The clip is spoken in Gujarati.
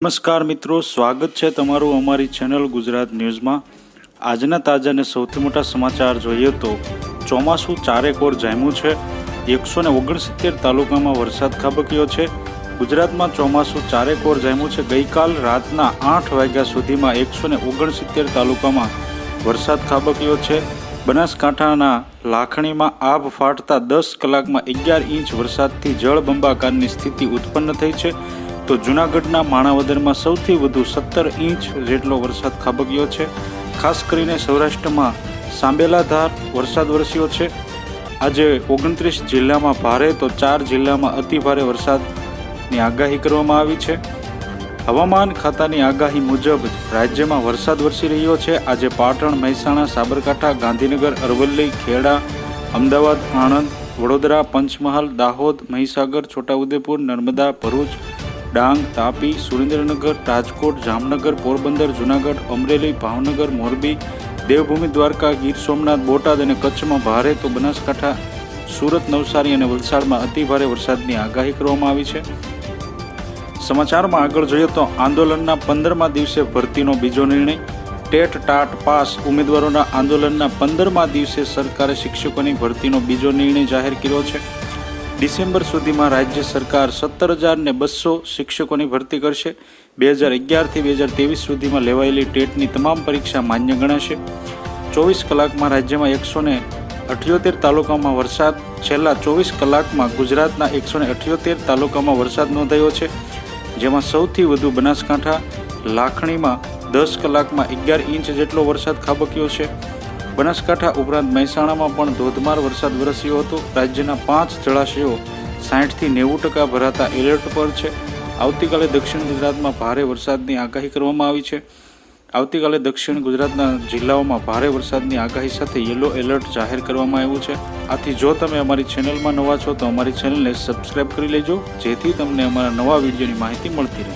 નમસ્કાર મિત્રો, સ્વાગત છે તમારું અમારી ચેનલ ગુજરાત ન્યૂઝમાં। આજના તાજા અને સૌથી મોટા સમાચાર જોઈએ તો ચોમાસું ચારેકોર જામ્યું છે। 169 તાલુકામાં વરસાદ ખાબક્યો છે। ગુજરાતમાં ચોમાસું ચારેકોર જામ્યું છે। ગઈકાલ રાતના 8 વાગ્યા સુધીમાં 169 તાલુકામાં વરસાદ ખાબક્યો છે। બનાસકાંઠાના લાખણીમાં આભ ફાટતા 10 કલાકમાં 11 ઇંચ વરસાદથી જળબંબાકારની સ્થિતિ ઉત્પન્ન થઈ છે। તો જૂનાગઢના માણાવદરમાં સૌથી વધુ 17 ઇંચ જેટલો વરસાદ ખાબક્યો છે। ખાસ કરીને સૌરાષ્ટ્રમાં સાંબેલાધાર વરસાદ વરસ્યો છે। આજે 29 જિલ્લામાં ભારે તો 4 જિલ્લામાં અતિ ભારે વરસાદની આગાહી કરવામાં આવી છે। હવામાન ખાતાની આગાહી મુજબ રાજ્યમાં વરસાદ વરસી રહ્યો છે। આજે પાટણ, મહેસાણા, સાબરકાંઠા, ગાંધીનગર, અરવલ્લી, ખેડા, અમદાવાદ, આણંદ, વડોદરા, પંચમહાલ, દાહોદ, મહીસાગર, છોટાઉદેપુર, નર્મદા, ભરૂચ, ડાંગ, તાપી, સુરેન્દ્રનગર, રાજકોટ, જામનગર, પોરબંદર, જૂનાગઢ, અમરેલી, ભાવનગર, મોરબી, દેવભૂમિ દ્વારકા, ગીર સોમનાથ, બોટાદ અને કચ્છમાં ભારે તો બનાસકાંઠા, સુરત, નવસારી અને વલસાડમાં અતિભારે વરસાદની આગાહી કરવામાં આવી છે। સમાચારમાં આગળ જોઈએ તો આંદોલનના 15મા દિવસે ભરતીનો બીજો નિર્ણય। ટેટ ટાટ પાસ ઉમેદવારોના આંદોલનના 15મા દિવસે સરકારે શિક્ષકોની ભરતીનો બીજો નિર્ણય જાહેર કર્યો છે। ડિસેમ્બર સુધીમાં રાજ્ય સરકાર 17,200 શિક્ષકોની ભરતી કરશે। 2011થી 2023 સુધીમાં લેવાયેલી ટેટની તમામ પરીક્ષા માન્ય ગણાશે। 24 કલાકમાં રાજ્યમાં 178 તાલુકામાં વરસાદ। છેલ્લા 24 કલાકમાં ગુજરાતના 178 તાલુકામાં વરસાદ નોંધાયો છે, જેમાં સૌથી વધુ બનાસકાંઠા લાખણીમાં 10 કલાકમાં 11 ઇંચ જેટલો વરસાદ ખાબક્યો છે। બનાસકાંઠા ઉપરાંત મહેસાણામાં પણ ધોધમાર વરસાદ વરસ્યો હતો। રાજ્યના 5 જળાશયો 60થી 90% ભરાતા એલર્ટ પર છે। આવતીકાલે દક્ષિણ ગુજરાતમાં ભારે વરસાદની આગાહી કરવામાં આવી છે। આવતીકાલે દક્ષિણ ગુજરાતના જિલ્લાઓમાં ભારે વરસાદની આગાહી સાથે યલો એલર્ટ જાહેર કરવામાં આવ્યું છે। આથી જો તમે અમારી ચેનલમાં નવા છો તો અમારી ચેનલને સબસ્ક્રાઇબ કરી લેજો, જેથી તમને અમારા નવા વિડીયોની માહિતી મળતી રહે।